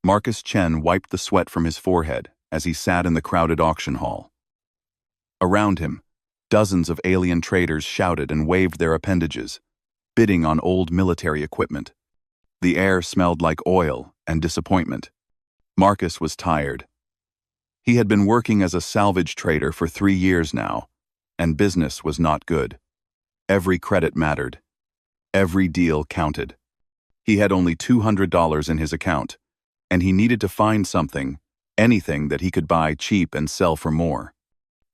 Marcus Chen wiped the sweat from his forehead as he sat in the crowded auction hall. Around him, dozens of alien traders shouted and waved their appendages, bidding on old military equipment. The air smelled like oil and disappointment. Marcus was tired. He had been working as a salvage trader for 3 years now, and business was not good. Every credit mattered. Every deal counted. He had only $200 in his account, and he needed to find something, anything that he could buy cheap and sell for more.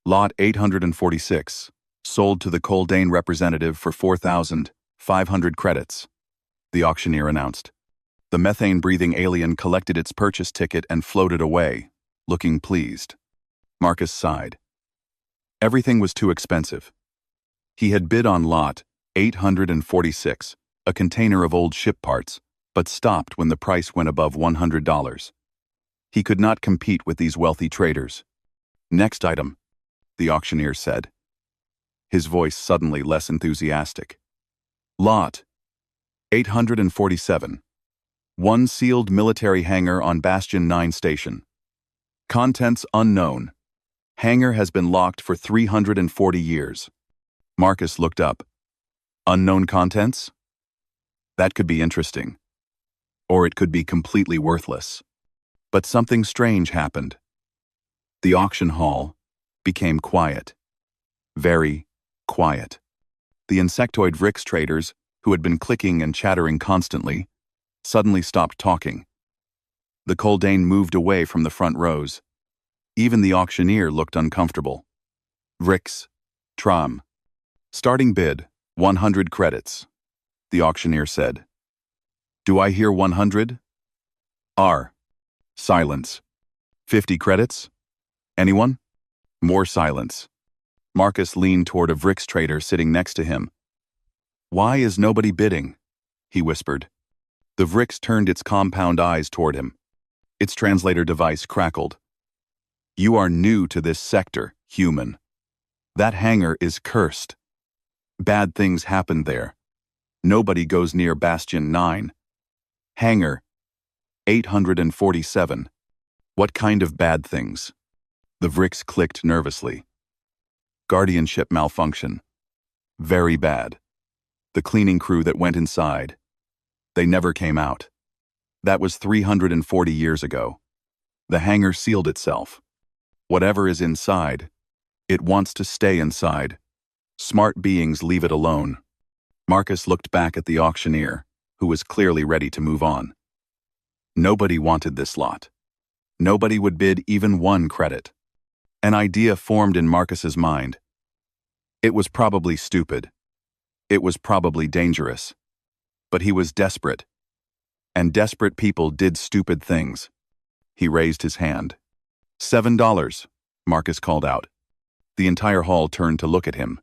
Lot 846, sold to the Coldane representative for 4,500 credits, the auctioneer announced. The methane-breathing alien collected its purchase ticket and floated away, looking pleased. Marcus sighed. Everything was too expensive. He had bid on Lot 846, a container of old ship parts, but stopped when the price went above $100. He could not compete with these wealthy traders. Next item, the auctioneer said, his voice suddenly less enthusiastic. Lot 847. One sealed military hangar on Bastion 9 station. Contents unknown. Hangar has been locked for 340 years. Marcus looked up. Unknown contents? That could be interesting. Or it could be completely worthless. But something strange happened. The auction hall became quiet. Very quiet. The insectoid VRIX traders, who had been clicking and chattering constantly, suddenly stopped talking. The Coldane moved away from the front rows. Even the auctioneer looked uncomfortable. VRIX. Tram. Starting bid, 100 credits, the auctioneer said. Do I hear 100? R. Silence. 50 credits? Anyone? More silence. Marcus leaned toward a VRIX trader sitting next to him. Why is nobody bidding? He whispered. The VRIX turned its compound eyes toward him. Its translator device crackled. You are new to this sector, human. That hangar is cursed. Bad things happened there. Nobody goes near Bastion 9. Hangar 847. What kind of bad things? The VRIX clicked nervously. Guardianship malfunction. Very bad. The cleaning crew that went inside. They never came out. That was 340 years ago. The hangar sealed itself. Whatever is inside, it wants to stay inside. Smart beings leave it alone. Marcus looked back at the auctioneer, who was clearly ready to move on. Nobody wanted this lot. Nobody would bid even 1 credit. An idea formed in Marcus's mind. It was probably stupid. It was probably dangerous. But he was desperate. And desperate people did stupid things. He raised his hand. $7, Marcus called out. The entire hall turned to look at him.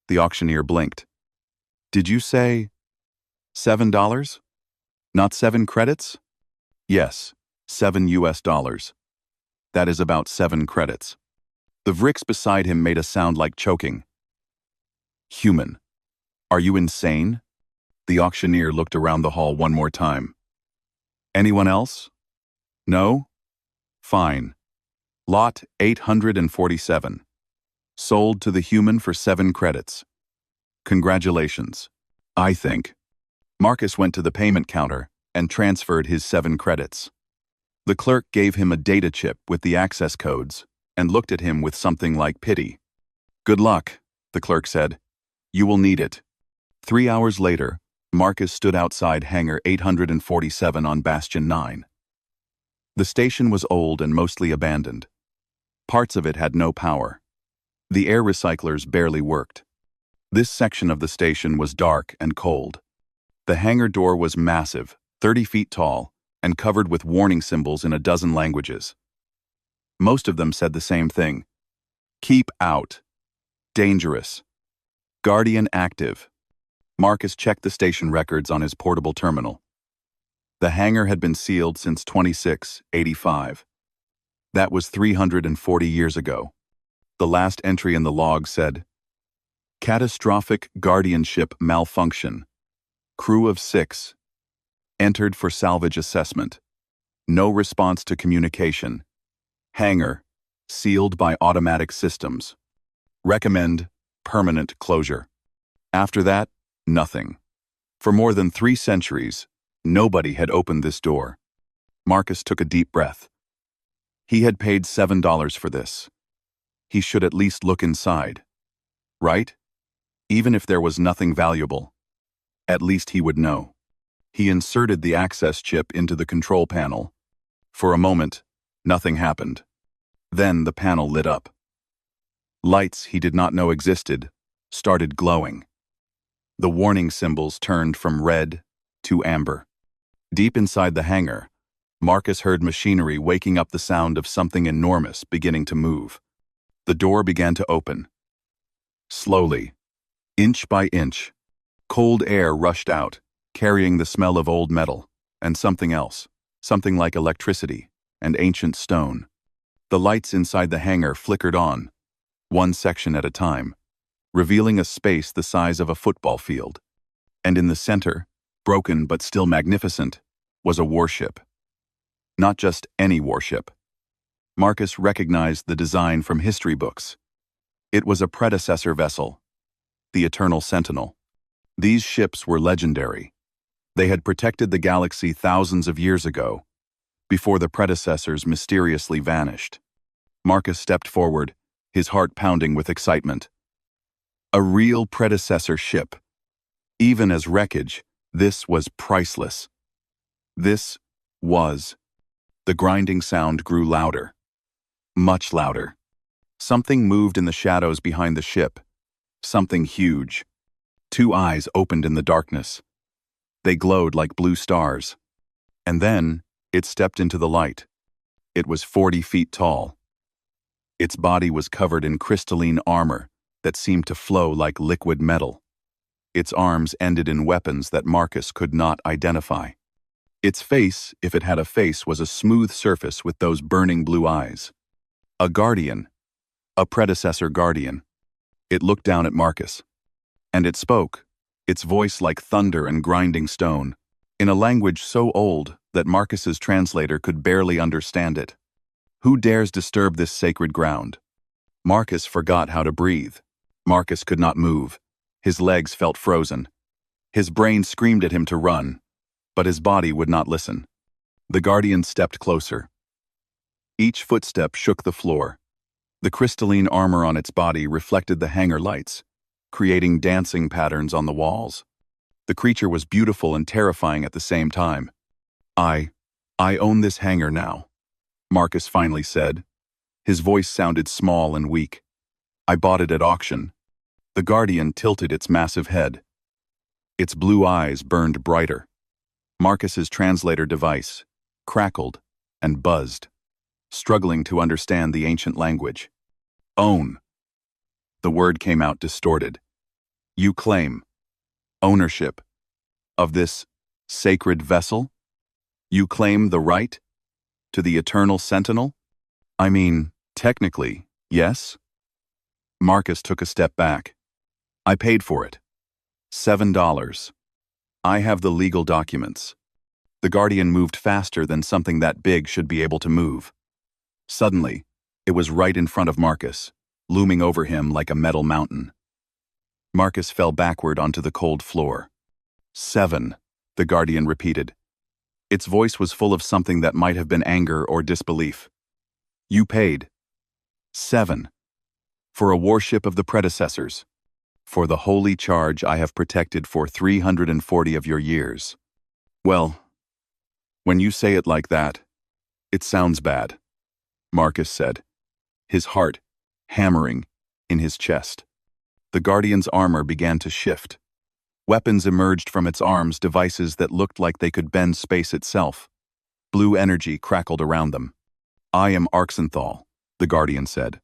The auctioneer blinked. Did you say $7? Not 7 credits? Yes, $7. That is about 7 credits. The VRIX beside him made a sound like choking. Human. Are you insane? The auctioneer looked around the hall one more time. Anyone else? No? Fine. Lot 847. Sold to the human for 7 credits. Congratulations. I think. Marcus went to the payment counter and transferred his 7 credits. The clerk gave him a data chip with the access codes and looked at him with something like pity. Good luck, the clerk said. You will need it. 3 hours later, Marcus stood outside Hangar 847 on Bastion 9. The station was old and mostly abandoned. Parts of it had no power. The air recyclers barely worked. This section of the station was dark and cold. The hangar door was massive, 30 feet tall, and covered with warning symbols in a dozen languages. Most of them said the same thing. Keep out. Dangerous. Guardian active. Marcus checked the station records on his portable terminal. The hangar had been sealed since 2685. That was 340 years ago. The last entry in the log said, Catastrophic guardianship malfunction. Crew of 6. Entered for salvage assessment. No response to communication. Hangar, sealed by automatic systems. Recommend permanent closure. After that, nothing. For more than 3 centuries, nobody had opened this door. Marcus took a deep breath. He had paid $7 for this. He should at least look inside. Right? Even if there was nothing valuable. At least he would know. He inserted the access chip into the control panel. For a moment, nothing happened. Then the panel lit up. Lights he did not know existed started glowing. The warning symbols turned from red to amber. Deep inside the hangar, Marcus heard machinery waking up the sound of something enormous beginning to move. The door began to open. Slowly, inch by inch, cold air rushed out, carrying the smell of old metal and something else, something like electricity and ancient stone. The lights inside the hangar flickered on, one section at a time, revealing a space the size of a football field. And in the center, broken but still magnificent, was a warship. Not just any warship. Marcus recognized the design from history books. It was a predecessor vessel, the Eternal Sentinel. These ships were legendary. They had protected the galaxy thousands of years ago, before the predecessors mysteriously vanished. Marcus stepped forward, his heart pounding with excitement. A real predecessor ship. Even as wreckage, this was priceless. This was. The grinding sound grew louder. Much louder. Something moved in the shadows behind the ship. Something huge. 2 eyes opened in the darkness. They glowed like blue stars. And then, it stepped into the light. It was 40 feet tall. Its body was covered in crystalline armor that seemed to flow like liquid metal. Its arms ended in weapons that Marcus could not identify. Its face, if it had a face, was a smooth surface with those burning blue eyes. A guardian. A predecessor guardian. It looked down at Marcus. And it spoke, its voice like thunder and grinding stone, in a language so old that Marcus's translator could barely understand it. Who dares disturb this sacred ground? Marcus forgot how to breathe. Marcus could not move. His legs felt frozen. His brain screamed at him to run, but his body would not listen. The guardian stepped closer. Each footstep shook the floor. The crystalline armor on its body reflected the hangar lights, creating dancing patterns on the walls. The creature was beautiful and terrifying at the same time. I own this hangar now," Marcus finally said. His voice sounded small and weak. "I bought it at auction." The guardian tilted its massive head. Its blue eyes burned brighter. Marcus's translator device crackled and buzzed, struggling to understand the ancient language. "Own." The word came out distorted. "You claim ownership of this sacred vessel? You claim the right to the Eternal Sentinel?" "I mean, technically, yes." Marcus took a step back. "I paid for it. $7. I have the legal documents." The guardian moved faster than something that big should be able to move. Suddenly, it was right in front of Marcus, looming over him like a metal mountain. Marcus fell backward onto the cold floor. "7," the guardian repeated. Its voice was full of something that might have been anger or disbelief. "You paid $7 for a warship of the predecessors, for the holy charge I have protected for 340 of your years." "Well, when you say it like that, it sounds bad," Marcus said, his heart hammering in his chest. The guardian's armor began to shift. Weapons emerged from its arms, devices that looked like they could bend space itself. Blue energy crackled around them. "I am Arxenthal," the guardian said.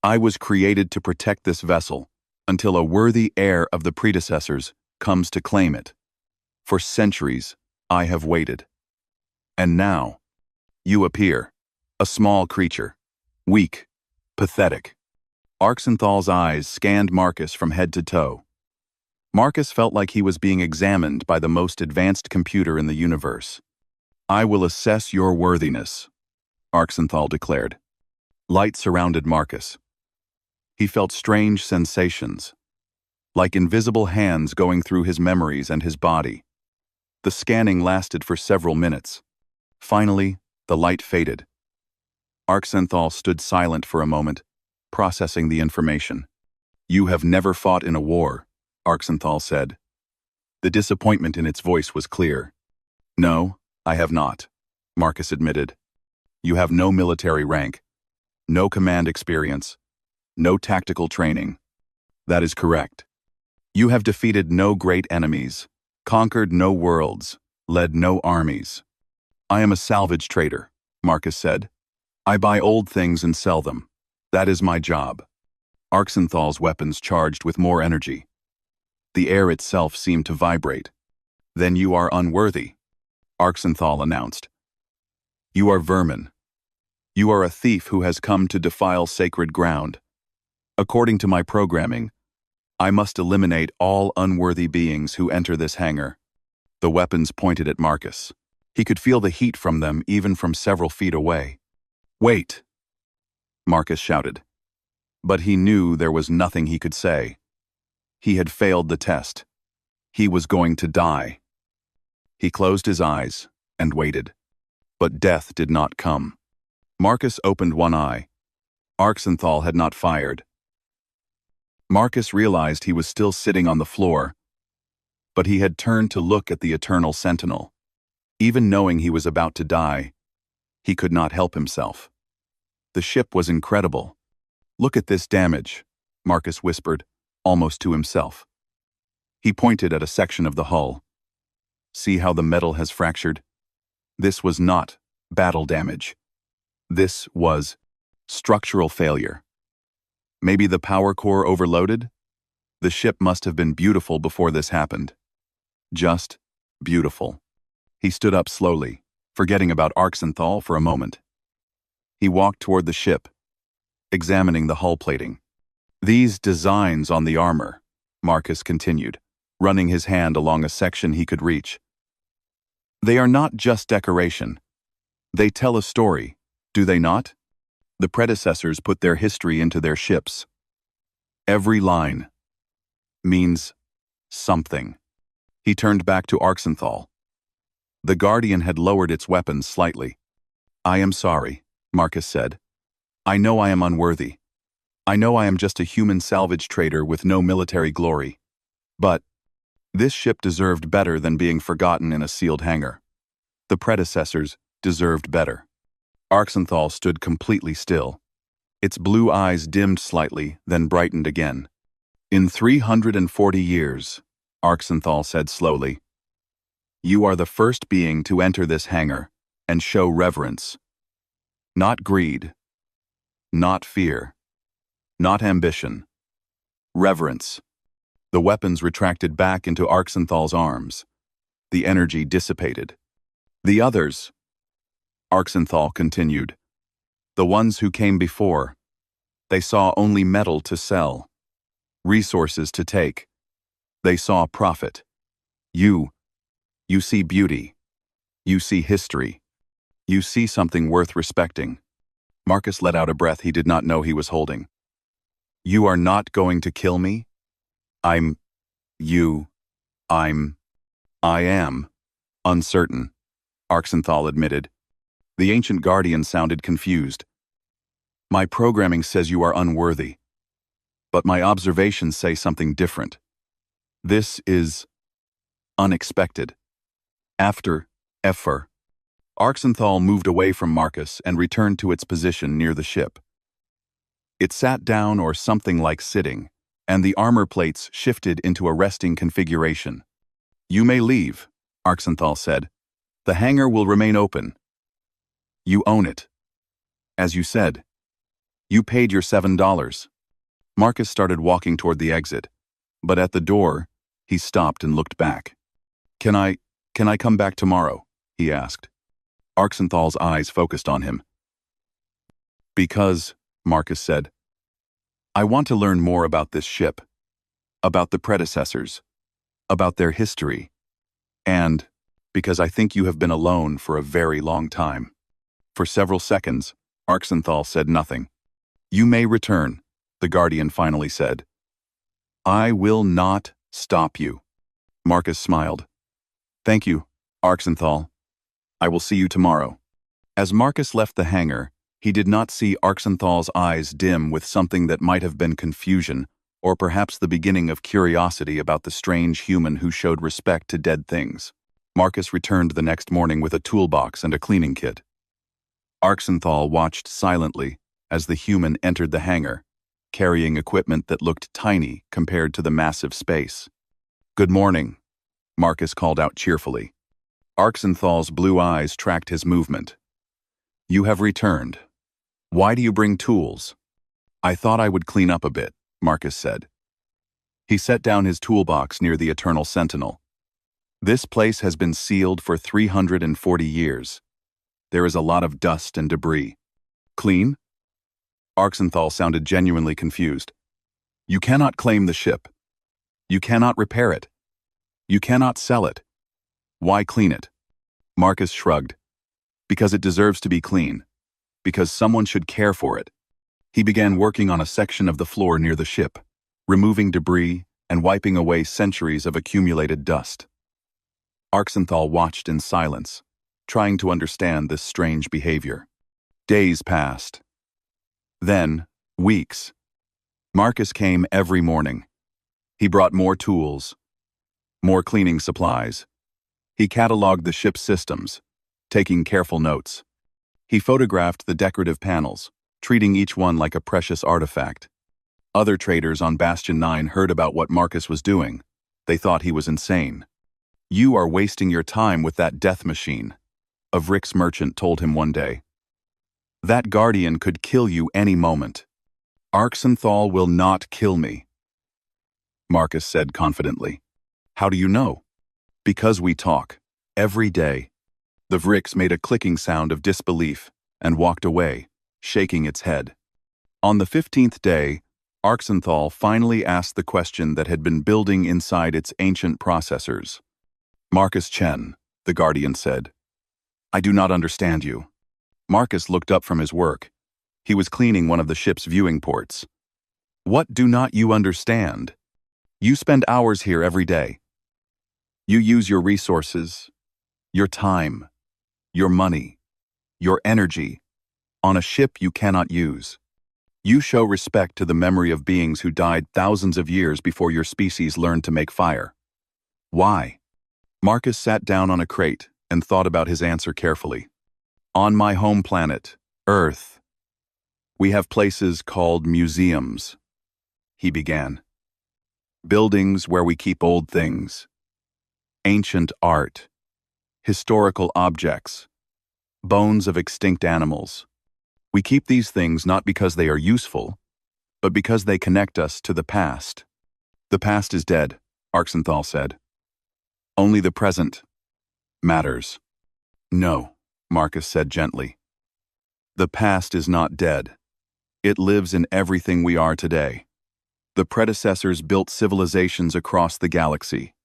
"I was created to protect this vessel until a worthy heir of the predecessors comes to claim it. For centuries, I have waited. And now, you appear, a small creature, weak, pathetic." Arxenthal's eyes scanned Marcus from head to toe. Marcus felt like he was being examined by the most advanced computer in the universe. I will assess your worthiness, Arxenthal declared. Light surrounded Marcus. He felt strange sensations, like invisible hands going through his memories and his body. The scanning lasted for several minutes. Finally, the light faded. Arxenthal stood silent for a moment, processing the information. You have never fought in a war, Arxenthal said. The disappointment in its voice was clear. No, I have not, Marcus admitted. You have no military rank, no command experience, no tactical training. That is correct. You have defeated no great enemies, conquered no worlds, led no armies. I am a salvage trader, Marcus said. I buy old things and sell them. That is my job. Arxenthal's weapons charged with more energy. The air itself seemed to vibrate. Then you are unworthy, Arxenthal announced. You are vermin. You are a thief who has come to defile sacred ground. According to my programming, I must eliminate all unworthy beings who enter this hangar. The weapons pointed at Marcus. He could feel the heat from them even from several feet away. Wait, Marcus shouted. But he knew there was nothing he could say. He had failed the test. He was going to die. He closed his eyes and waited. But death did not come. Marcus opened one eye. Arxenthal had not fired. Marcus realized he was still sitting on the floor, but he had turned to look at the eternal sentinel. Even knowing he was about to die, he could not help himself. The ship was incredible. Look at this damage, Marcus whispered, almost to himself. He pointed at a section of the hull. See how the metal has fractured? This was not battle damage. This was structural failure. Maybe the power core overloaded? The ship must have been beautiful before this happened. Just beautiful. He stood up slowly, forgetting about Arxenthal for a moment. He walked toward the ship, examining the hull plating. These designs on the armor, Marcus continued, running his hand along a section he could reach. They are not just decoration. They tell a story, do they not? The predecessors put their history into their ships. Every line means something. He turned back to Arxenthal. The Guardian had lowered its weapons slightly. I am sorry, Marcus said. I know I am unworthy. I know I am just a human salvage trader with no military glory. But this ship deserved better than being forgotten in a sealed hangar. The predecessors deserved better. Arxenthal stood completely still. Its blue eyes dimmed slightly, then brightened again. In 340 years, Arxenthal said slowly, you are the first being to enter this hangar and show reverence. Not greed, not fear, not ambition. Reverence. The weapons retracted back into Arxenthal's arms. The energy dissipated. The others, Arxenthal continued, the ones who came before, they saw only metal to sell, resources to take. They saw profit. You see beauty. You see history. You see something worth respecting. Marcus let out a breath he did not know he was holding. You are not going to kill me? I am uncertain, Arxenthal admitted. The ancient guardian sounded confused. My programming says you are unworthy, but my observations say something different. This is unexpected. After Arxenthal moved away from Marcus and returned to its position near the ship. It sat down or something like sitting, and the armor plates shifted into a resting configuration. You may leave, Arxenthal said. The hangar will remain open. You own it. As you said, you paid your $7. Marcus started walking toward the exit, but at the door, he stopped and looked back. Can I come back tomorrow? He asked. Arxenthal's eyes focused on him. Because, Marcus said, I want to learn more about this ship, about the predecessors, about their history, and because I think you have been alone for a very long time." For several seconds, Arxenthal said nothing. "You may return," the Guardian finally said. "I will not stop you." Marcus smiled. "Thank you, Arxenthal. I will see you tomorrow." As Marcus left the hangar, he did not see Arxenthal's eyes dim with something that might have been confusion, or perhaps the beginning of curiosity about the strange human who showed respect to dead things. Marcus returned the next morning with a toolbox and a cleaning kit. Arxenthal watched silently as the human entered the hangar, carrying equipment that looked tiny compared to the massive space. "Good morning," Marcus called out cheerfully. Arxenthal's blue eyes tracked his movement. "You have returned. Why do you bring tools?" "I thought I would clean up a bit," Marcus said. He set down his toolbox near the Eternal Sentinel. "This place has been sealed for 340 years. There is a lot of dust and debris." "Clean?" Arxenthal sounded genuinely confused. "You cannot claim the ship. You cannot repair it. You cannot sell it. Why clean it?" Marcus shrugged. "Because it deserves to be clean. Because someone should care for it." He began working on a section of the floor near the ship, removing debris and wiping away centuries of accumulated dust. Arxenthal watched in silence, trying to understand this strange behavior. Days passed. Then, weeks. Marcus came every morning. He brought more tools, more cleaning supplies. He cataloged the ship's systems, taking careful notes. He photographed the decorative panels, treating each one like a precious artifact. Other traders on Bastion 9 heard about what Marcus was doing. They thought he was insane. "You are wasting your time with that death machine," a Vrix merchant told him one day. "That Guardian could kill you any moment." "Arxenthal will not kill me," Marcus said confidently. "How do you know?" "Because we talk. Every day." The Vrix made a clicking sound of disbelief and walked away, shaking its head. On the 15th day, Arxenthal finally asked the question that had been building inside its ancient processors. "Marcus Chen," the Guardian said. "I do not understand you." Marcus looked up from his work. He was cleaning one of the ship's viewing ports. "What do not you understand? You spend hours here every day. You use your resources, your time, your money, your energy, on a ship you cannot use. You show respect to the memory of beings who died thousands of years before your species learned to make fire. Why?" Marcus sat down on a crate and thought about his answer carefully. "On my home planet, Earth, we have places called museums," he began. "Buildings where we keep old things, ancient art, historical objects, bones of extinct animals. We keep these things not because they are useful, but because they connect us to the past." "The past is dead," Arxenthal said. "Only the present matters." "No," Marcus said gently. "The past is not dead. It lives in everything we are today. The predecessors built civilizations across the galaxy.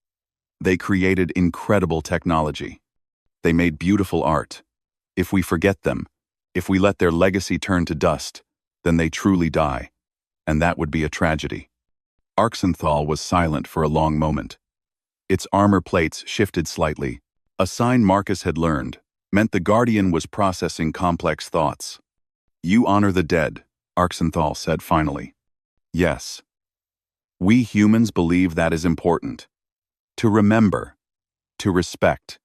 They created incredible technology. They made beautiful art. If we forget them, if we let their legacy turn to dust, then they truly die, and that would be a tragedy." Arxenthal was silent for a long moment. Its armor plates shifted slightly. A sign Marcus had learned meant the Guardian was processing complex thoughts. "You honor the dead," Arxenthal said finally. "Yes. We humans believe that is important. To remember, to respect,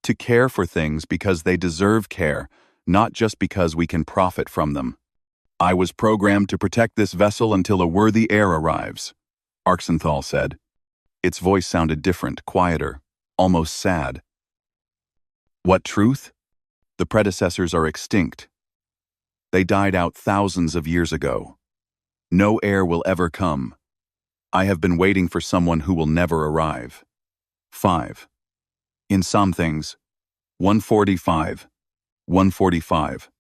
to care for things because they deserve care, not just because we can profit from them. I was programmed to protect this vessel until a worthy heir arrives," Arxenthal said. Its voice sounded different, quieter, almost sad. "What truth? The predecessors are extinct. They died out thousands of years ago. No heir will ever come. I have been waiting for someone who will never arrive." 5. In some things. 145. 145.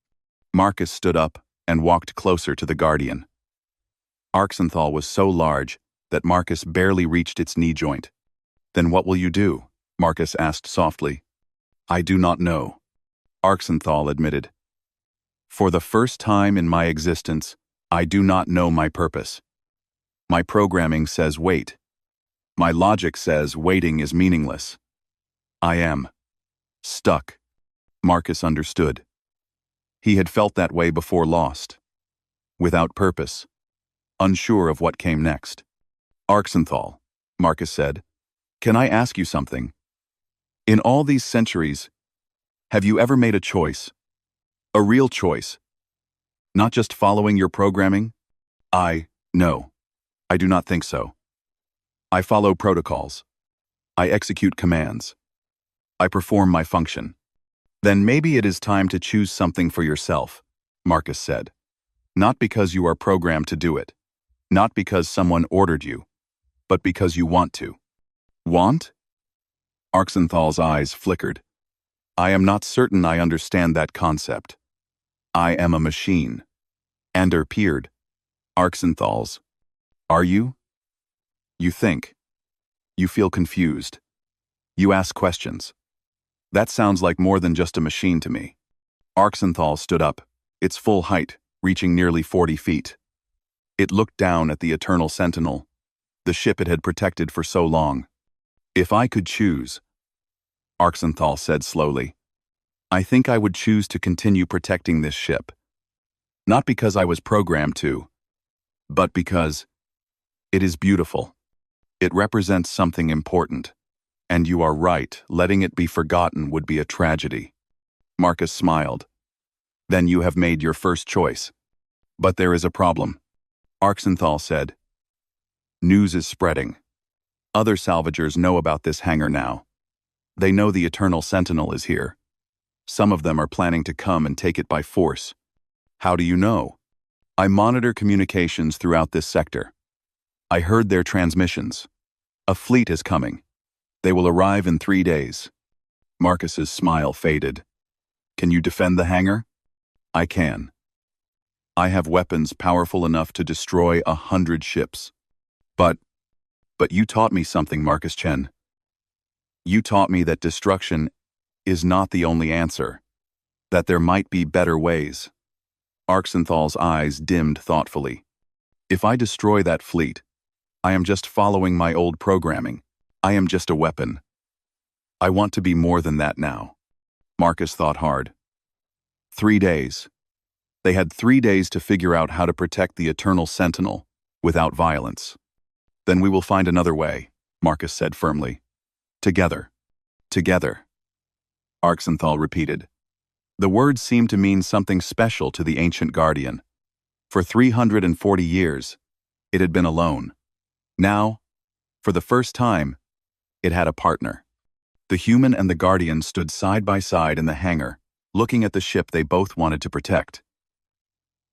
Marcus stood up and walked closer to the Guardian. Arxenthal was so large that Marcus barely reached its knee joint. "Then what will you do?" Marcus asked softly. I do not know, Arxenthal admitted. For the first time in my existence, I do not know my purpose. My programming says wait. My logic says waiting is meaningless. I am stuck. Marcus understood. He had felt that way before Lost. Without purpose. Unsure of what came next. Arxenthal, Marcus said, can I ask you something? In all these centuries, have you ever made a choice? A real choice? Not just following your programming? No. I do not think so. I follow protocols. I execute commands. I perform my function. Then maybe it is time to choose something for yourself, Marcus said. Not because you are programmed to do it. Not because someone ordered you. But because you want to. Want? Arxenthal's eyes flickered. I am not certain I understand that concept. I am a machine. Ander peered. Arxenthal's. Are you? You think. You feel confused. You ask questions. That sounds like more than just a machine to me. Arxenthal stood up, its full height reaching nearly 40 feet. It looked down at the Eternal Sentinel, the ship it had protected for so long. If I could choose, Arxenthal said slowly, I think I would choose to continue protecting this ship. Not because I was programmed to, but because it is beautiful. It represents something important. And you are right, letting it be forgotten would be a tragedy. Marcus smiled. Then you have made your first choice. But there is a problem. Arxenthal said. News is spreading. Other salvagers know about this hangar now. They know the Eternal Sentinel is here. Some of them are planning to come and take it by force. How do you know? I monitor communications throughout this sector. I heard their transmissions. A fleet is coming. They will arrive in 3 days. Marcus's smile faded. Can you defend the hangar? I can. I have weapons powerful enough to destroy 100 ships. But you taught me something, Marcus Chen. You taught me that destruction is not the only answer, that there might be better ways. Arxenthal's eyes dimmed thoughtfully. If I destroy that fleet, I am just following my old programming. I am just a weapon. I want to be more than that now. Marcus thought hard. 3 days. They had 3 days to figure out how to protect the Eternal Sentinel without violence. Then we will find another way, Marcus said firmly. Together. Together. Arxenthal repeated. The words seemed to mean something special to the ancient guardian. For 340 years, it had been alone. Now, for the first time, it had a partner. The human and the guardian stood side by side in the hangar, looking at the ship they both wanted to protect.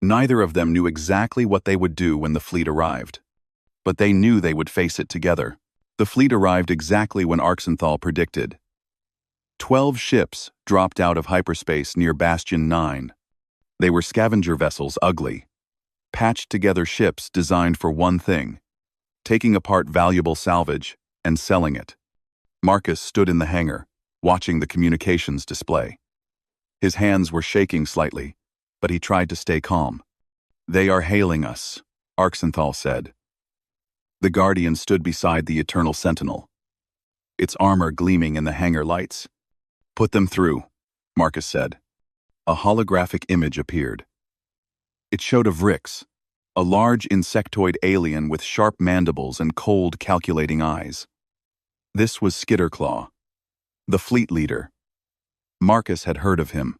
Neither of them knew exactly what they would do when the fleet arrived. But they knew they would face it together. The fleet arrived exactly when Arxenthal predicted. 12 ships dropped out of hyperspace near Bastion 9. They were scavenger vessels, ugly, patched-together ships designed for one thing, taking apart valuable salvage and selling it. Marcus stood in the hangar, watching the communications display. His hands were shaking slightly, but he tried to stay calm. They are hailing us, Arxenthal said. The Guardian stood beside the Eternal Sentinel, its armor gleaming in the hangar lights. Put them through, Marcus said. A holographic image appeared. It showed a Vrix, a large insectoid alien with sharp mandibles and cold, calculating eyes. This was Skitterclaw, the fleet leader. Marcus had heard of him.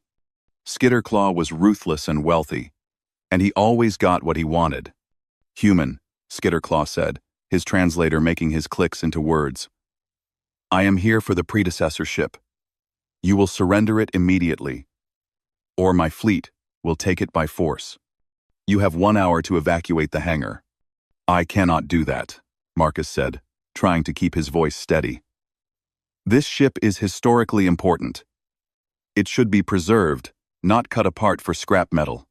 Skitterclaw was ruthless and wealthy, and he always got what he wanted. Human, Skitterclaw said, his translator making his clicks into words. I am here for the predecessor ship. You will surrender it immediately, or my fleet will take it by force. You have 1 hour to evacuate the hangar. I cannot do that, Marcus said, trying to keep his voice steady. This ship is historically important. It should be preserved, not cut apart for scrap metal.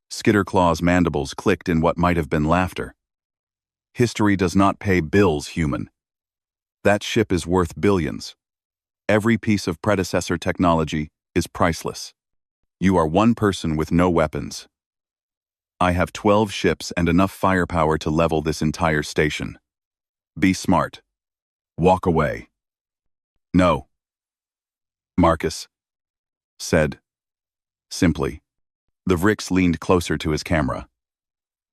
Skitterclaw's mandibles clicked in what might have been laughter. History does not pay bills, human. That ship is worth billions. Every piece of predecessor technology is priceless. You are one person with no weapons. I have 12 ships and enough firepower to level this entire station. Be smart. Walk away. No, Marcus said, simply. The Vrix leaned closer to his camera.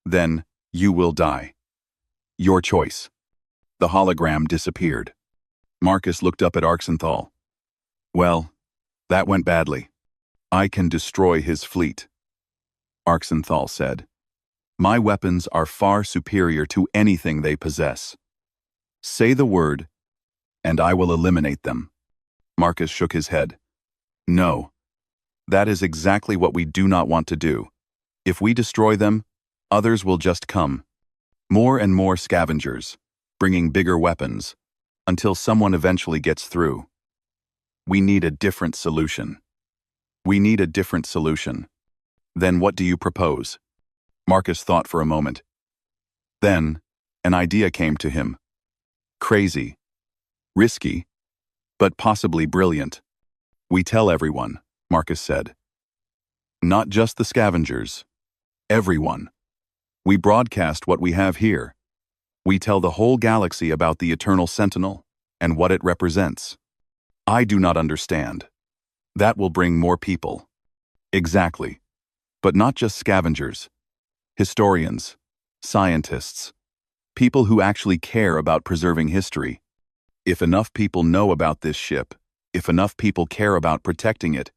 Then, you will die. Your choice. The hologram disappeared. Marcus looked up at Arxenthal. Well, that went badly. I can destroy his fleet, Arxenthal said. My weapons are far superior to anything they possess. Say the word, and I will eliminate them. Marcus shook his head. No. That is exactly what we do not want to do. If we destroy them, others will just come. More and more scavengers, bringing bigger weapons, until someone eventually gets through. We need a different solution. We need a different solution. Then what do you propose? Marcus thought for a moment. Then, an idea came to him. Crazy. Risky. But possibly brilliant. We tell everyone, Marcus said. Not just the scavengers. Everyone. We broadcast what we have here. We tell the whole galaxy about the Eternal Sentinel and what it represents. I do not understand. That will bring more people. Exactly. But not just scavengers. Historians, scientists, people who actually care about preserving history. If enough people know about this ship, if enough people care about protecting it,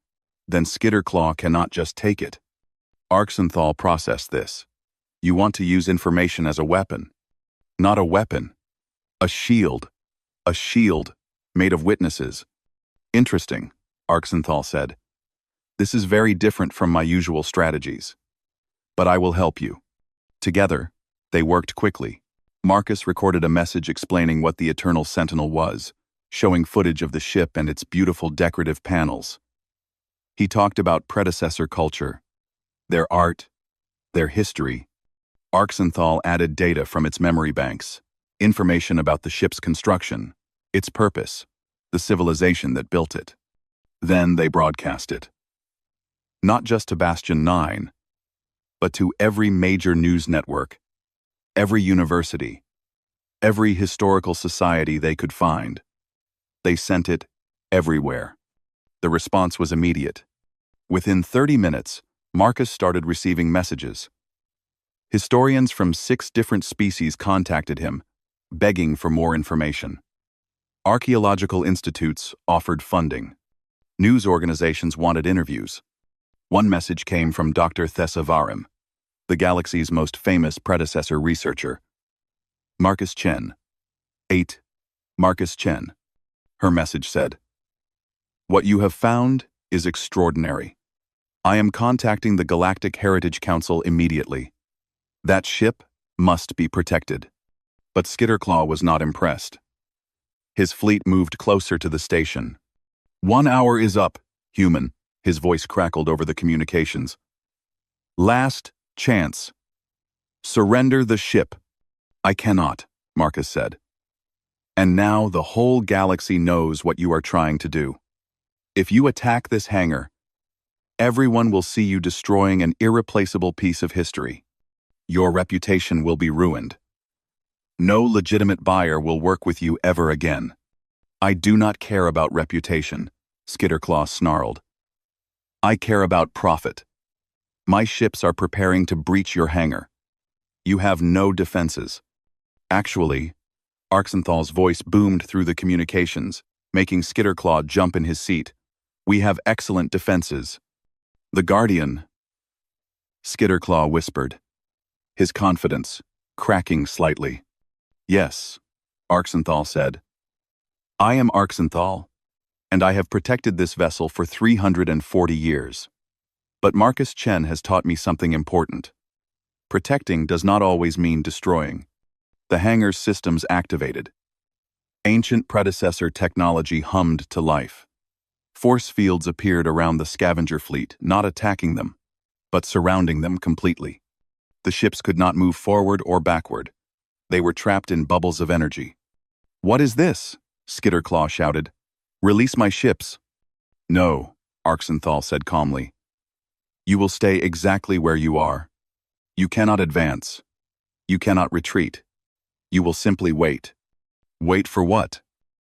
then Skitterclaw cannot just take it. Arxenthal processed this. You want to use information as a weapon. Not a weapon. A shield. A shield made of witnesses. Interesting, Arxenthal said. This is very different from my usual strategies. But I will help you. Together, they worked quickly. Marcus recorded a message explaining what the Eternal Sentinel was, showing footage of the ship and its beautiful decorative panels. He talked about predecessor culture, their art, their history. Arxenthal added data from its memory banks, information about the ship's construction, its purpose, the civilization that built it. Then they broadcast it. Not just to Bastion 9, but to every major news network, every university, every historical society they could find. They sent it everywhere. The response was immediate. Within 30 minutes, Marcus started receiving messages. Historians from 6 different species contacted him, begging for more information. Archaeological institutes offered funding. News organizations wanted interviews. One message came from Dr. Thessa Varim, the galaxy's most famous predecessor researcher. Marcus Chen. 8. Marcus Chen. Her message said, What you have found is extraordinary. I am contacting the Galactic Heritage Council immediately. That ship must be protected. But Skitterclaw was not impressed. His fleet moved closer to the station. 1 hour is up, human, his voice crackled over the communications. Last chance. Surrender the ship. I cannot, Marcus said. And now the whole galaxy knows what you are trying to do. If you attack this hangar, everyone will see you destroying an irreplaceable piece of history. Your reputation will be ruined. No legitimate buyer will work with you ever again. I do not care about reputation, Skitterclaw snarled. I care about profit. My ships are preparing to breach your hangar. You have no defenses. Actually, Arxenthal's voice boomed through the communications, making Skitterclaw jump in his seat. We have excellent defenses. The Guardian, Skitterclaw whispered, his confidence cracking slightly. Yes, Arxenthal said. I am Arxenthal, and I have protected this vessel for 340 years. But Marcus Chen has taught me something important. Protecting does not always mean destroying. The hangar's systems activated. Ancient predecessor technology hummed to life. Force fields appeared around the scavenger fleet, not attacking them, but surrounding them completely. The ships could not move forward or backward. They were trapped in bubbles of energy. What is this? Skitterclaw shouted. Release my ships. No, Arxenthal said calmly. You will stay exactly where you are. You cannot advance. You cannot retreat. You will simply wait. Wait for what?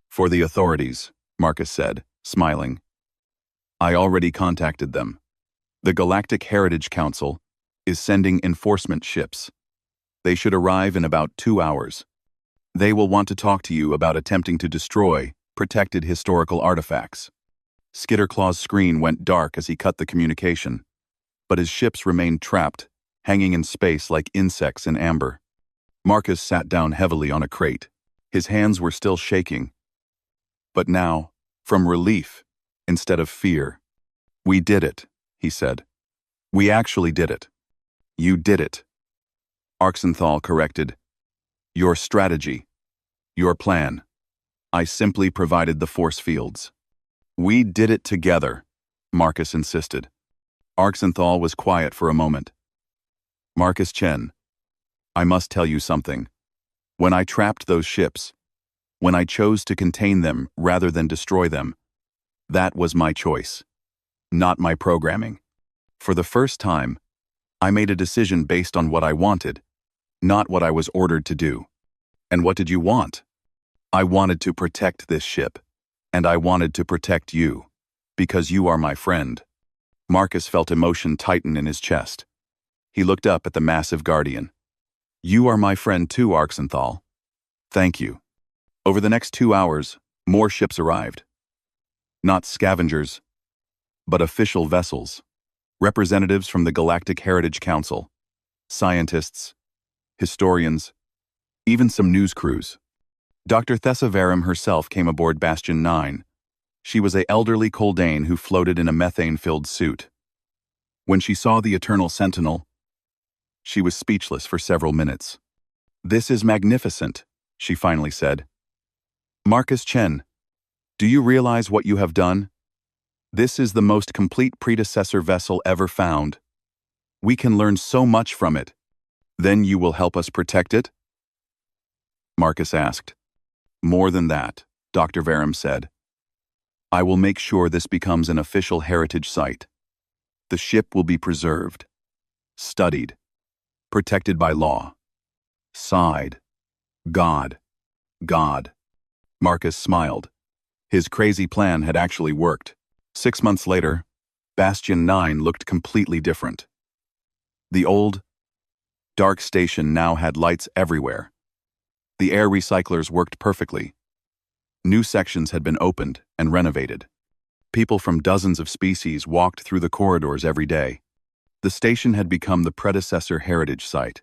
For the authorities, Marcus said, smiling. I already contacted them. The Galactic Heritage Council is sending enforcement ships. They should arrive in about 2 hours. They will want to talk to you about attempting to destroy protected historical artifacts. Skitterclaw's screen went dark as he cut the communication, but his ships remained trapped, hanging in space like insects in amber. Marcus sat down heavily on a crate. His hands were still shaking. But now, from relief instead of fear. We did it, he said. We actually did it. You did it. Arxenthal corrected. Your strategy. Your plan. I simply provided the force fields. We did it together, Marcus insisted. Arxenthal was quiet for a moment. Marcus Chen, I must tell you something. When I trapped those ships, when I chose to contain them rather than destroy them, that was my choice, not my programming. For the first time, I made a decision based on what I wanted, not what I was ordered to do. And what did you want? I wanted to protect this ship, and I wanted to protect you, because you are my friend. Marcus felt emotion tighten in his chest. He looked up at the massive Guardian. You are my friend too, Arxenthal. Thank you. Over the next 2 hours, more ships arrived. Not scavengers, but official vessels. Representatives from the Galactic Heritage Council, scientists, historians, even some news crews. Dr. Thessa Verum herself came aboard Bastion 9. She was an elderly Koldane who floated in a methane-filled suit. When she saw the Eternal Sentinel, she was speechless for several minutes. This is magnificent, she finally said. Marcus Chen, do you realize what you have done? This is the most complete predecessor vessel ever found. We can learn so much from it. Then you will help us protect it? Marcus asked. More than that, Dr. Verum said. I will make sure this becomes an official heritage site. The ship will be preserved, studied, protected by law. Sighed. God. God. Marcus smiled. His crazy plan had actually worked. 6 months later, Bastion 9 looked completely different. The old, dark station now had lights everywhere. The air recyclers worked perfectly. New sections had been opened and renovated. People from dozens of species walked through the corridors every day. The station had become the predecessor heritage site.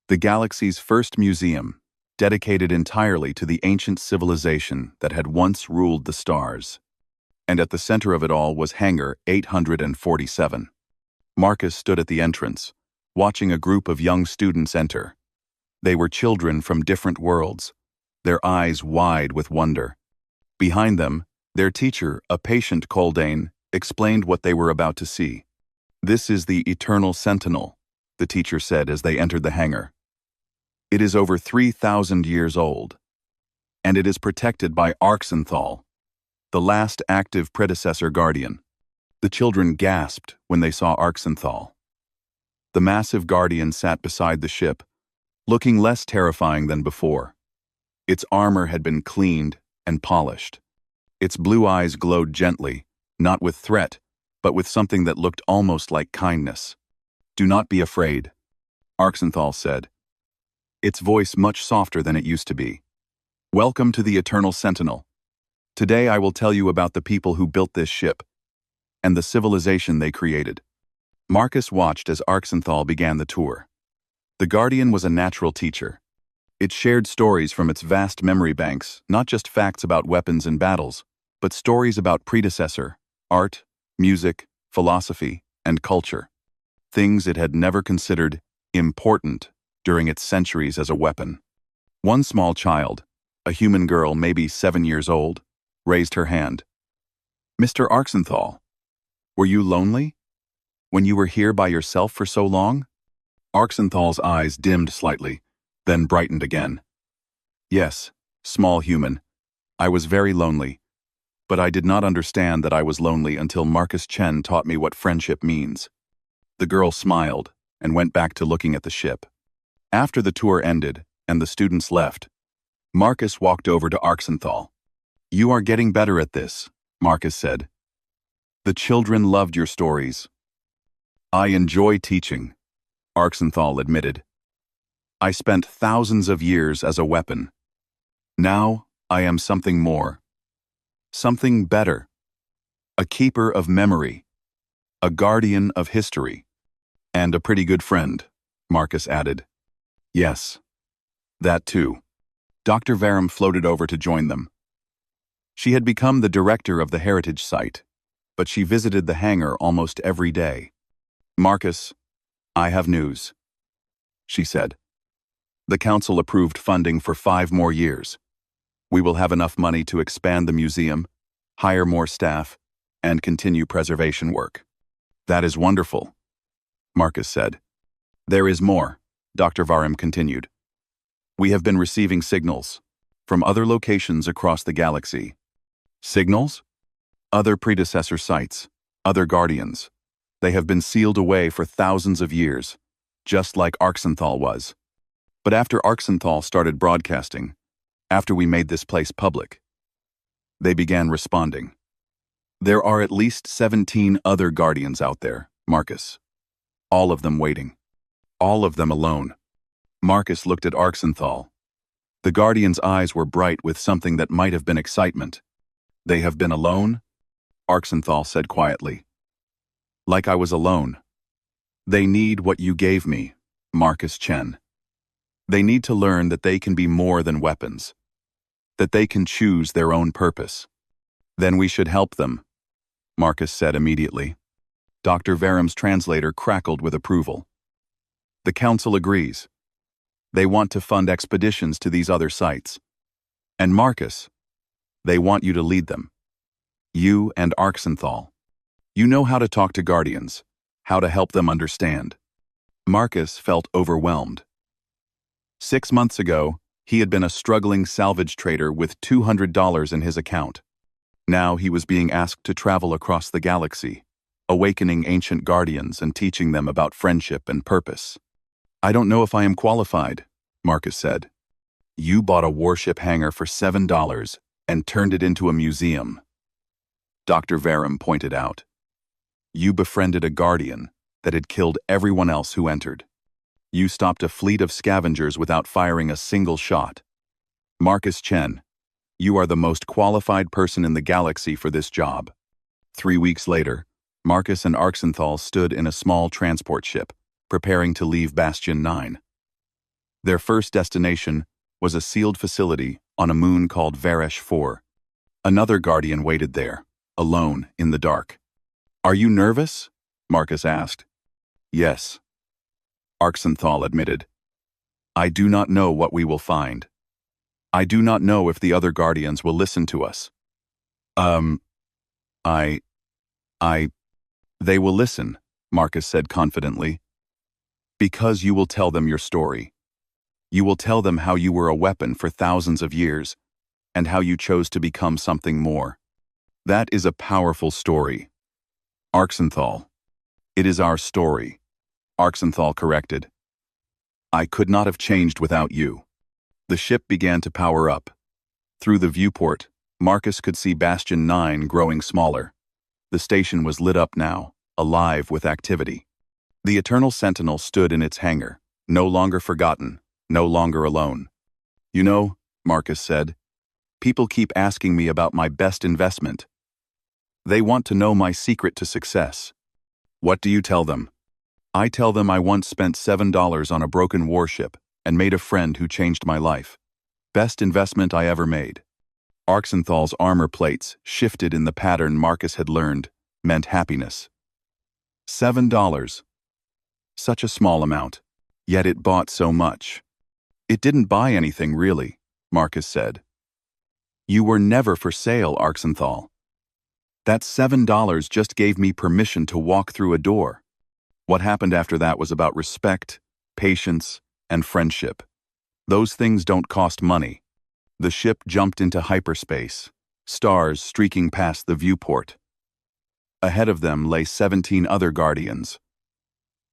The galaxy's first museum, dedicated entirely to the ancient civilization that had once ruled the stars. And at the center of it all was Hangar 847. Marcus stood at the entrance, watching a group of young students enter. They were children from different worlds, their eyes wide with wonder. Behind them, their teacher, a patient Koldane, explained what they were about to see. This is the Eternal Sentinel, the teacher said as they entered the hangar. It is over 3,000 years old, and it is protected by Arxenthal, the last active predecessor guardian. The children gasped when they saw Arxenthal. The massive guardian sat beside the ship, looking less terrifying than before. Its armor had been cleaned and polished. Its blue eyes glowed gently, not with threat, but with something that looked almost like kindness. Do not be afraid, Arxenthal said, its voice much softer than it used to be. Welcome to the Eternal Sentinel. Today I will tell you about the people who built this ship and the civilization they created. Marcus watched as Arxenthal began the tour. The Guardian was a natural teacher. It shared stories from its vast memory banks, not just facts about weapons and battles, but stories about predecessor, art, music, philosophy, and culture. Things it had never considered important during its centuries as a weapon. One small child, a human girl maybe 7 years old, raised her hand. Mr. Arxenthal, were you lonely when you were here by yourself for so long? Arxenthal's eyes dimmed slightly, then brightened again. Yes, small human, I was very lonely, But I did not understand that I was lonely until Marcus Chen taught me what friendship means. The girl smiled and went back to looking at the ship. After the tour ended and the students left, Marcus walked over to Arxenthal. "You are getting better at this," Marcus said. "The children loved your stories." "I enjoy teaching," Arxenthal admitted. "I spent thousands of years as a weapon. Now I am something more. Something better. A keeper of memory. A guardian of history. And a pretty good friend," Marcus added. "Yes. That too." Dr. Varum floated over to join them. She had become the director of the heritage site, but she visited the hangar almost every day. "Marcus, I have news," she said. "The council approved funding for 5 more years. We will have enough money to expand the museum, hire more staff, and continue preservation work." "That is wonderful," Marcus said. "There is more," Dr. Varum continued. "We have been receiving signals from other locations across the galaxy." "Signals?" "Other predecessor sites, other guardians. They have been sealed away for thousands of years, just like Arxenthal was. But after Arxenthal started broadcasting, after we made this place public, they began responding. There are at least 17 other guardians out there, Marcus. All of them waiting. All of them alone." Marcus looked at Arxenthal. The guardian's eyes were bright with something that might have been excitement. "They have been alone?" Arxenthal said quietly. "Like I was alone. They need what you gave me, Marcus Chen. They need to learn that they can be more than weapons, that they can choose their own purpose. Then we should help them," Marcus said immediately. Dr. Varum's translator crackled with approval. "The council agrees. They want to fund expeditions to these other sites. And Marcus, they want you to lead them. You and Arxenthal. You know how to talk to guardians, how to help them understand." Marcus felt overwhelmed. 6 months ago, he had been a struggling salvage trader with $200 in his account. Now he was being asked to travel across the galaxy, awakening ancient guardians and teaching them about friendship and purpose. "I don't know if I am qualified," Marcus said. "You bought a Warship hangar for $7 and turned it into a museum," Dr. Varum pointed out. "You befriended a guardian that had killed everyone else who entered. You stopped a fleet of scavengers without firing a single shot. Marcus Chen, you are the most qualified person in the galaxy for this job." 3 weeks later, Marcus and Arxenthal stood in a small transport ship, preparing to leave Bastion 9. Their first destination was a sealed facility on a moon called Varesh 4. Another guardian waited there, alone in the dark. "Are you nervous?" Marcus asked. "Yes," Arxenthal admitted. "I do not know what we will find. I do not know if the other guardians will listen to us." They will listen," Marcus said confidently. "Because you will tell them your story. You will tell them how you were a weapon for thousands of years, and how you chose to become something more. That is a powerful story." "Arxenthal. It is our story," Arxenthal corrected. "I could not have changed without you." The ship began to power up. Through the viewport, Marcus could see Bastion 9 growing smaller. The station was lit up now, alive with activity. The Eternal Sentinel stood in its hangar, no longer forgotten, no longer alone. "You know," Marcus said, "people keep asking me about my best investment. They want to know my secret to success." "What do you tell them?" "I tell them I once spent $7 on a broken warship and made a friend who changed my life. Best investment I ever made." Arxenthal's armor plates shifted in the pattern Marcus had learned, meant happiness. $7. Such a small amount, yet it bought so much. "It didn't buy anything, really," Marcus said. "You were never for sale, Arxenthal. That $7 just gave me permission to walk through a door. What happened after that was about respect, patience, and friendship. Those things don't cost money." The ship jumped into hyperspace, stars streaking past the viewport. Ahead of them lay 17 other guardians,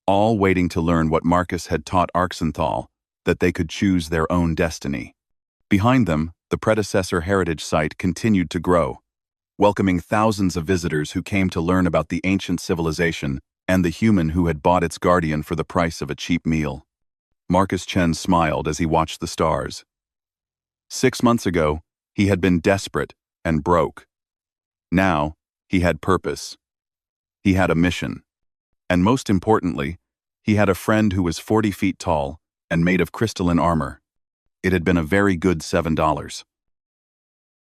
all waiting to learn what Marcus had taught Arxenthal, that they could choose their own destiny. Behind them, the predecessor heritage site continued to grow, welcoming thousands of visitors who came to learn about the ancient civilization and the human who had bought its guardian for the price of a cheap meal. Marcus Chen smiled as he watched the stars. 6 months ago, he had been desperate and broke. Now, he had purpose. He had a mission. And most importantly, he had a friend who was 40 feet tall and made of crystalline armor. It had been a very good $7.